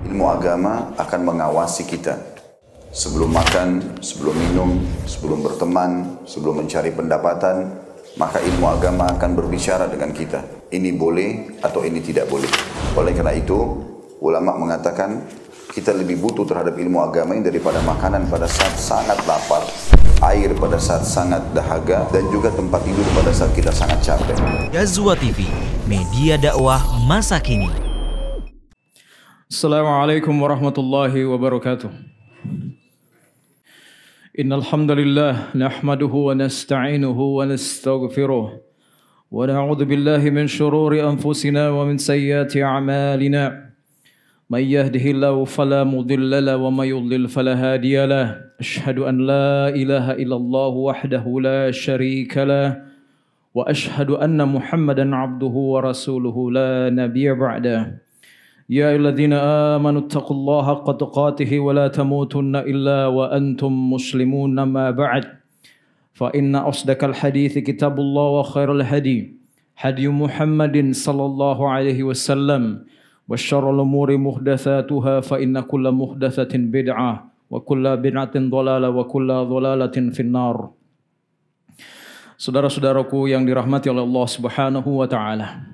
Ilmu agama akan mengawasi kita. Sebelum makan, sebelum minum, sebelum berteman, sebelum mencari pendapatan, maka ilmu agama akan berbicara dengan kita. Ini boleh atau ini tidak boleh. Oleh karena itu, ulama mengatakan kita lebih butuh terhadap ilmu agama ini daripada makanan pada saat sangat lapar, air pada saat sangat dahaga, dan juga tempat tidur pada saat kita sangat capek. Ghazwa TV, media dakwah masa kini. Assalamualaikum warahmatullahi wabarakatuh. Innal hamdalillah nahmaduhu wa nasta'inuhu wa nastaghfiruh wa na'udzu billahi min shururi anfusina wa min sayyiati a'malina. May yahdihillahu fala mudilla lahu wa may yudlil fala hadiya lahu. Asyhadu an la ilaha illallah wahdahu la syarika lahu wa asyhadu anna Muhammadan 'abduhu wa rasuluhu la nabiyya ba'dahu. يا أيها الذين آمنوا اتقوا الله حق تقاته ولا تموتن إلا وأنتم مسلمون ما بعد فإن أصدق الحديث كتاب الله وخير الهدي هدي محمد صلى الله عليه وسلم وشر الأمور محدثاتها فإن كل محدثة بدعة وكل بدعة ضلالة وكل ضلالة في النار. Saudara-saudaraku yang dirahmati oleh Allah Subhanahu wa taala.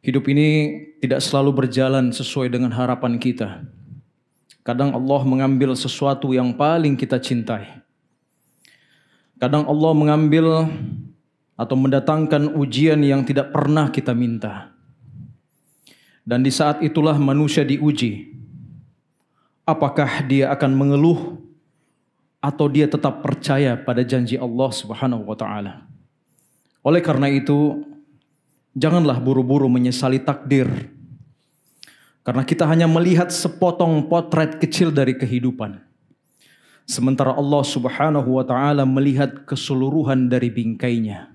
Hidup ini tidak selalu berjalan sesuai dengan harapan kita. Kadang Allah mengambil sesuatu yang paling kita cintai. Kadang Allah mengambil atau mendatangkan ujian yang tidak pernah kita minta. Dan di saat itulah manusia diuji. Apakah dia akan mengeluh atau dia tetap percaya pada janji Allah Subhanahu wa taala. Oleh karena itu, janganlah buru-buru menyesali takdir. Karena kita hanya melihat sepotong potret kecil dari kehidupan. Sementara Allah Subhanahu wa taala melihat keseluruhan dari bingkainya.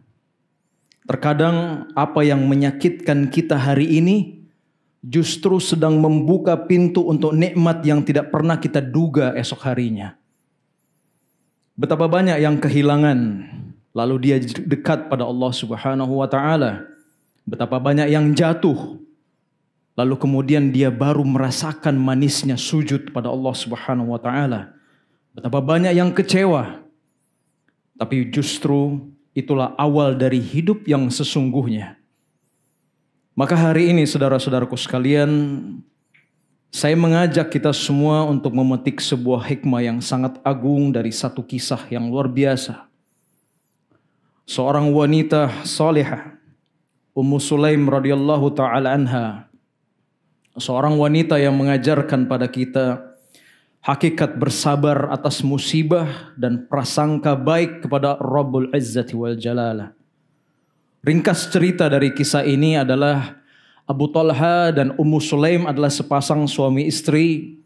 Terkadang apa yang menyakitkan kita hari ini justru sedang membuka pintu untuk nikmat yang tidak pernah kita duga esok harinya. Betapa banyak yang kehilangan, lalu dia dekat pada Allah Subhanahu wa taala. Betapa banyak yang jatuh, lalu kemudian dia baru merasakan manisnya sujud pada Allah Subhanahu wa taala. Betapa banyak yang kecewa, tapi justru itulah awal dari hidup yang sesungguhnya. Maka hari ini saudara-saudaraku sekalian, saya mengajak kita semua untuk memetik sebuah hikmah yang sangat agung dari satu kisah yang luar biasa. Seorang wanita salihah, Ummu Sulaim radhiyallahu taala anha, seorang wanita yang mengajarkan pada kita hakikat bersabar atas musibah dan prasangka baik kepada Rabbul Izzati wal Jalalah. Ringkas cerita dari kisah ini adalah Abu Talha dan Ummu Sulaim adalah sepasang suami istri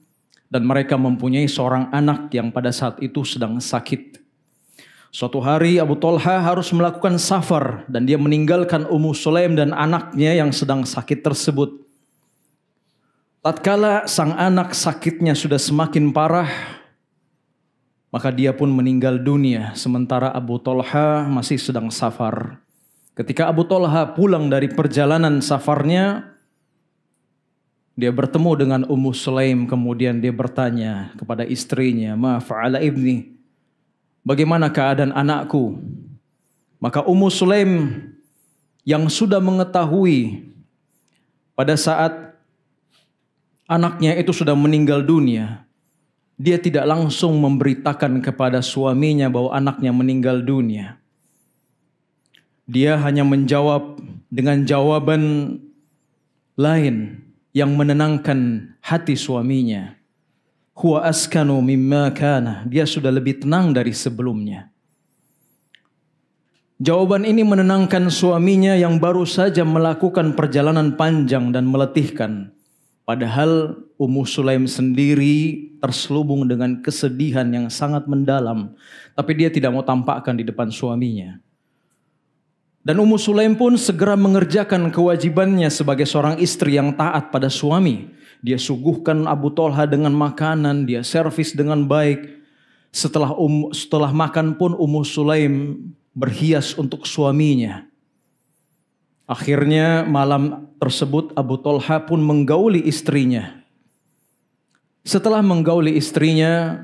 dan mereka mempunyai seorang anak yang pada saat itu sedang sakit. Suatu hari Abu Talha harus melakukan safar dan dia meninggalkan Ummu Sulaim dan anaknya yang sedang sakit tersebut. Tatkala sang anak sakitnya sudah semakin parah, maka dia pun meninggal dunia sementara Abu Talha masih sedang safar. Ketika Abu Talha pulang dari perjalanan safarnya, dia bertemu dengan Ummu Sulaim, kemudian dia bertanya kepada istrinya, "Ma fa'ala ibni?" Bagaimana keadaan anakku? Maka Ummu Sulaim yang sudah mengetahui pada saat anaknya itu sudah meninggal dunia, dia tidak langsung memberitakan kepada suaminya bahwa anaknya meninggal dunia. Dia hanya menjawab dengan jawaban lain yang menenangkan hati suaminya. Huwa askanu mimma kana. Dia sudah lebih tenang dari sebelumnya. Jawaban ini menenangkan suaminya yang baru saja melakukan perjalanan panjang dan meletihkan. Padahal Ummu Sulaim sendiri terselubung dengan kesedihan yang sangat mendalam. Tapi dia tidak mau tampakkan di depan suaminya. Dan Ummu Sulaim pun segera mengerjakan kewajibannya sebagai seorang istri yang taat pada suami. Dia suguhkan Abu Talha dengan makanan, dia servis dengan baik. Setelah makan pun Ummu Sulaim berhias untuk suaminya. Akhirnya malam tersebut Abu Talha pun menggauli istrinya. Setelah menggauli istrinya,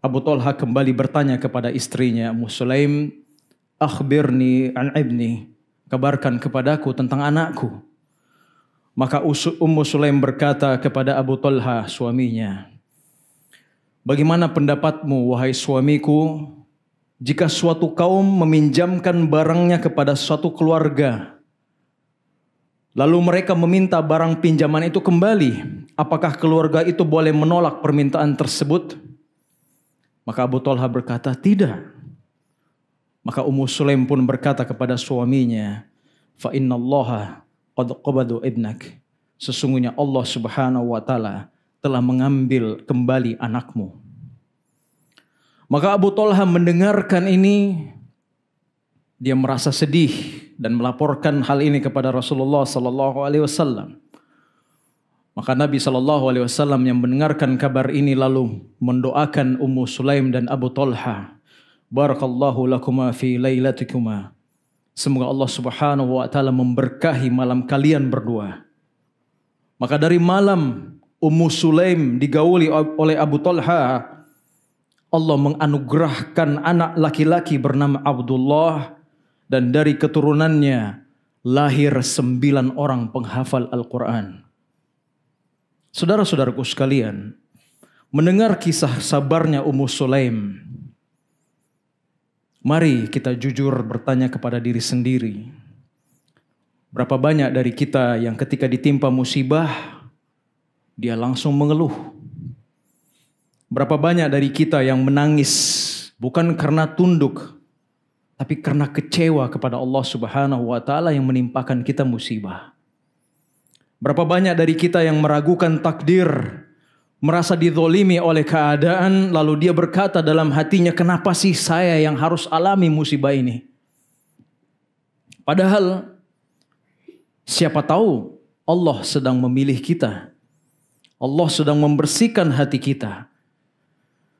Abu Talha kembali bertanya kepada istrinya, Ummu Sulaim, akhbirni an ibni, kabarkan kepadaku tentang anakku. Maka Ummu Sulaim berkata kepada Abu Talha, suaminya, bagaimana pendapatmu wahai suamiku, jika suatu kaum meminjamkan barangnya kepada suatu keluarga, lalu mereka meminta barang pinjaman itu kembali, apakah keluarga itu boleh menolak permintaan tersebut? Maka Abu Talha berkata, tidak. Maka Ummu Sulaim pun berkata kepada suaminya, fa innallaha qad qabadu ibnak. Sesungguhnya Allah Subhanahu wa taala telah mengambil kembali anakmu. Maka Abu Talha mendengarkan ini, dia merasa sedih dan melaporkan hal ini kepada Rasulullah sallallahu alaihi wasallam. Maka Nabi sallallahu alaihi wasallam yang mendengarkan kabar ini lalu mendoakan Ummu Sulaim dan Abu Talha, barakallahu lakuma fi lailatikuma. Semoga Allah Subhanahu wa taala memberkahi malam kalian berdua. Maka dari malam Ummu Sulaim digauli oleh Abu Talha, Allah menganugerahkan anak laki-laki bernama Abdullah, dan dari keturunannya lahir 9 orang penghafal Al-Quran. Saudara-saudaraku sekalian, mendengar kisah sabarnya Ummu Sulaim, mari kita jujur bertanya kepada diri sendiri. Berapa banyak dari kita yang ketika ditimpa musibah, dia langsung mengeluh. Berapa banyak dari kita yang menangis bukan karena tunduk, tapi karena kecewa kepada Allah Subhanahu wa taala yang menimpakan kita musibah. Berapa banyak dari kita yang meragukan takdir, merasa dizolimi oleh keadaan, lalu dia berkata dalam hatinya, kenapa sih saya yang harus alami musibah ini? Padahal siapa tahu Allah sedang memilih kita. Allah sedang membersihkan hati kita,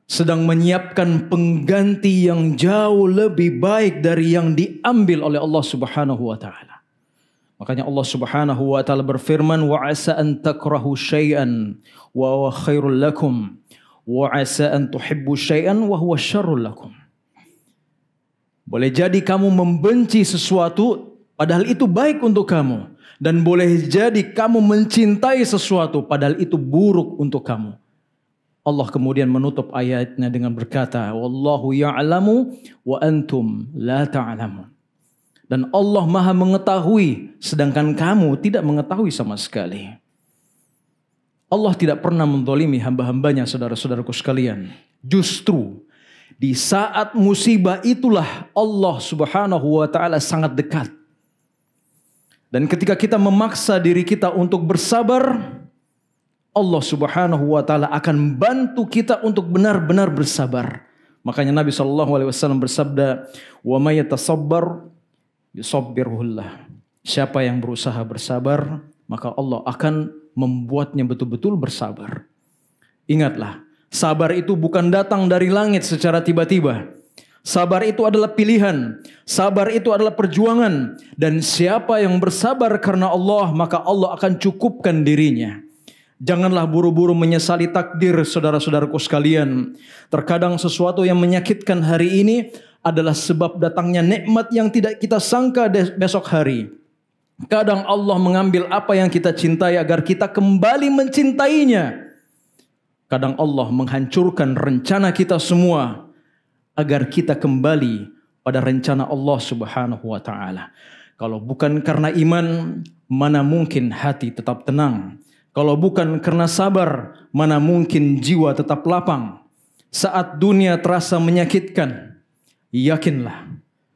sedang menyiapkan pengganti yang jauh lebih baik dari yang diambil oleh Allah Subhanahu wa taala. Makanya Allah Subhanahu wa taala berfirman, wa asa an takrahu syai'an wa huwa khairul lakum wa asa an tuhibbu syai'an wa huwa syarrul lakum. Boleh jadi kamu membenci sesuatu padahal itu baik untuk kamu, dan boleh jadi kamu mencintai sesuatu padahal itu buruk untuk kamu. Allah kemudian menutup ayatnya dengan berkata, wallahu ya'lamu wa antum la ta'lamun. Dan Allah Maha mengetahui, sedangkan kamu tidak mengetahui sama sekali. Allah tidak pernah menzalimi hamba-hambanya, saudara-saudaraku sekalian. Justru di saat musibah itulah Allah Subhanahu wa taala sangat dekat. Dan ketika kita memaksa diri kita untuk bersabar, Allah Subhanahu wa taala akan bantu kita untuk benar-benar bersabar. Makanya Nabi SAW bersabda, wa may yatasabbar yusabbirullah. Siapa yang berusaha bersabar, maka Allah akan membuatnya betul-betul bersabar. Ingatlah, sabar itu bukan datang dari langit secara tiba-tiba. Sabar itu adalah pilihan. Sabar itu adalah perjuangan. Dan siapa yang bersabar karena Allah, maka Allah akan cukupkan dirinya. Janganlah buru-buru menyesali takdir, saudara-saudaraku sekalian. Terkadang sesuatu yang menyakitkan hari ini adalah sebab datangnya nikmat yang tidak kita sangka besok hari. Kadang Allah mengambil apa yang kita cintai agar kita kembali mencintainya. Kadang Allah menghancurkan rencana kita semua agar kita kembali pada rencana Allah Subhanahu wa taala. Kalau bukan karena iman, mana mungkin hati tetap tenang. Kalau bukan karena sabar, mana mungkin jiwa tetap lapang. Saat dunia terasa menyakitkan, yakinlah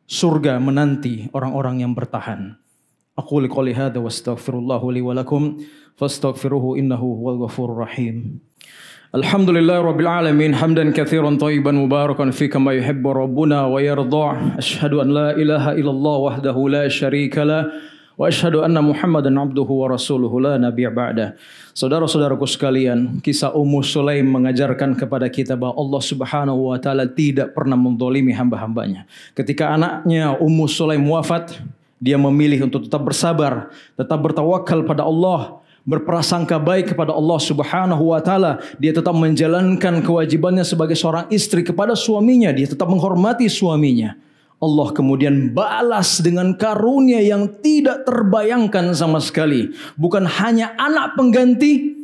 surga menanti orang-orang yang bertahan. Aqulu qouli hadza wa astaghfirullahu li wa lakum fastaghfiruhu innahu huwal ghafurur rahim. Alhamdulillahirabbil alamin hamdan katsiran thayyiban mubarakan fi kama yuhibbu rabbuna wa yarda. Asyhadu an la ilaha illallah wahdahu la syarika lah wa asyhadu anna Muhammadan abduhu wa rasuluhu la nabiyya ba'da. Saudara-saudaraku sekalian, kisah Ummu Sulaim mengajarkan kepada kita bahwa Allah Subhanahu wa taala tidak pernah menzalimi hamba-hambanya. Ketika anaknya Ummu Sulaim wafat, dia memilih untuk tetap bersabar, tetap bertawakal pada Allah, berprasangka baik kepada Allah Subhanahu wa taala, dia tetap menjalankan kewajibannya sebagai seorang istri kepada suaminya, dia tetap menghormati suaminya, Allah kemudian balas dengan karunia yang tidak terbayangkan sama sekali. Bukan hanya anak pengganti,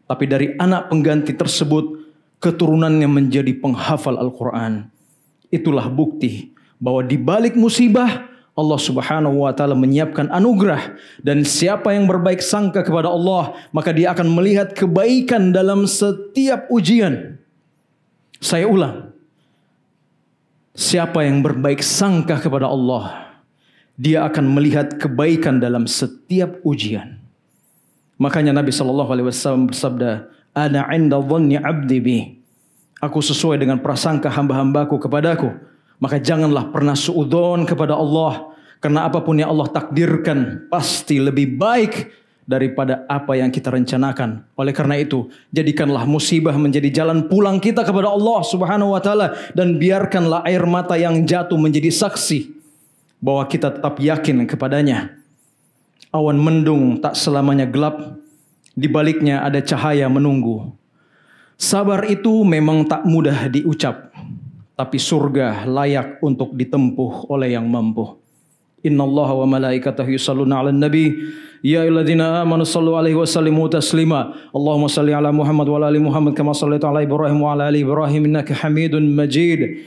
tapi dari anak pengganti tersebut keturunannya menjadi penghafal Al-Quran. Itulah bukti bahwa di balik musibah Allah Subhanahu wa taala menyiapkan anugerah, dan siapa yang berbaik sangka kepada Allah, maka dia akan melihat kebaikan dalam setiap ujian. Saya ulang. Siapa yang berbaik sangka kepada Allah, dia akan melihat kebaikan dalam setiap ujian. Makanya Nabi SAW bersabda, "Ana 'inda dhanni 'abdi bi." Aku sesuai dengan prasangka hamba-hambaku kepadaku. Maka janganlah pernah suudzon kepada Allah, karena apapun yang Allah takdirkan pasti lebih baik daripada apa yang kita rencanakan. Oleh karena itu, jadikanlah musibah menjadi jalan pulang kita kepada Allah Subhanahu wa taala, dan biarkanlah air mata yang jatuh menjadi saksi bahwa kita tetap yakin kepadanya. Awan mendung tak selamanya gelap, di baliknya ada cahaya menunggu. Sabar itu memang tak mudah diucap, tapi surga layak untuk ditempuh oleh yang mampu. Innallaha wa malaikatahu yusholluna 'alan nabi ya ayyuhalladzina amanu shallu 'alaihi wa sallimu taslima. Allahumma shalli 'ala Muhammad wa 'ala ali Muhammad kama shallaita 'ala Ibrahim wa 'ala ali Ibrahim innaka Hamidun Majid.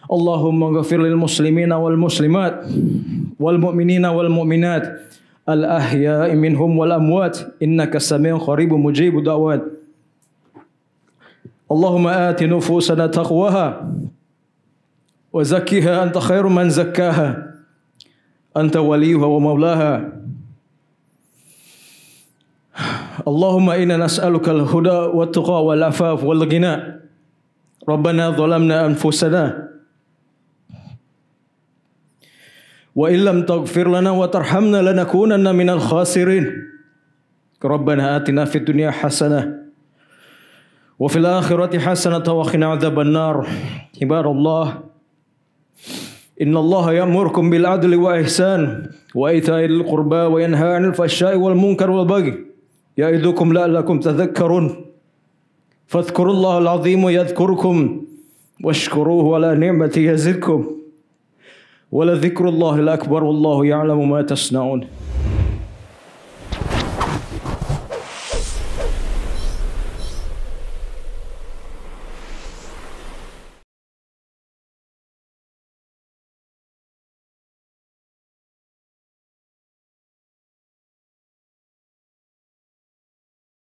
Allahumma ighfir lil muslimina wal muslimat wal mu'minina wal mu'minat al ahya'i minhum wal amwat innaka sami'un qaribun mujibud da'wat. Allahumma ati nufusana taqwaha wa zakkiha anta khairu man zakkaha anta waliyuha wa maulaha. Allahumma inna nas'aluka al-huda wa tuqa wal afaf wal ghina. Rabbana zalamna anfusana wa illam taghfir lana wa tarhamna lanakunanna minal khasirin. Rabbana atina fid dunya hasanah wa fil akhirati hasanah wa qina adzaban nar. Ibadallah, inna Allah ya'murukum bil adli wa ihsan wa ita'il qurba wa yanha 'anil fahsya'i wal munkar wal baghi ya'idukum la'allakum tadhakkarun. Fadhkurullahal 'azim yadhkurkum washkuruhu 'ala ni'matihi yazidkum wa la dhikrullahil akbar wallahu ya'lamu ma tasna'un.